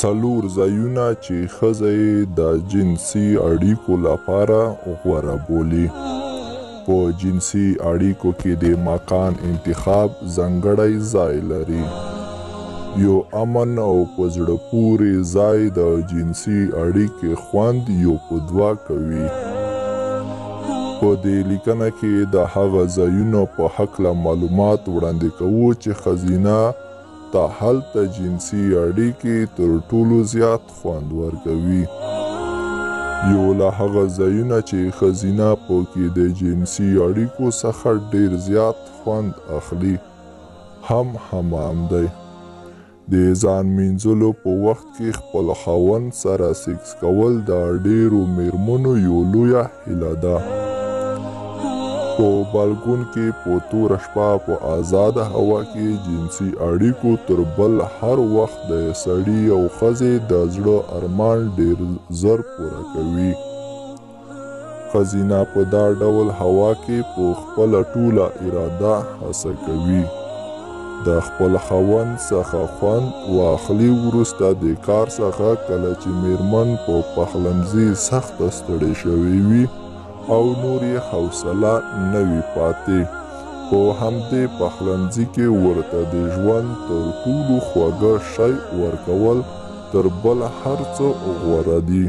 څلور ځایونه چې ښځه یې د جنسي اړیکو لپاره غوره بولي. په جنسي اړیکو کې د مکان انتخاب ځانګړی ځای لري. یو امن او په زړه پورې ځای د جنسي اړیکې خوند یو په دوه کوي. په دې لیکنه کې د هغه ځایونو په هکله معلومات وړاندې کوو چې ښځینه ته هلته جنسي اړیکې تر ټولو زیات خوند ورکوي. یو له هغه ځایونه چې ښځینه پکې د جنسي اړیکو څخه ډیر زیات خوند اخلي حمام دی. د ځان مینځلو په وخت کې خپل خاوند سره سیکس کول د ډیرو میرمنو یو لویه هیله ده. په بالکون کې په توره شپه په آزاده هوا کې جنسي اړیکو تر بل هر وخت د سړي او ښځې د زړه ارمان ډیر زر پوره کوي. ښځینه په دا ډول هوا کې په خپله ټوله اراده هڅه کوي د خپل خاوند څخه خوند واخلي. وروسته د کار څخه کله چې میرمن په پخلنځي سخته ستړې شوې وي او نور یې حوصله نه وي پاتې، په همدې پخلنځي کې ورته د ژوند تر ټولو خوږه شی ورکول تر بل هر څه غوره دي.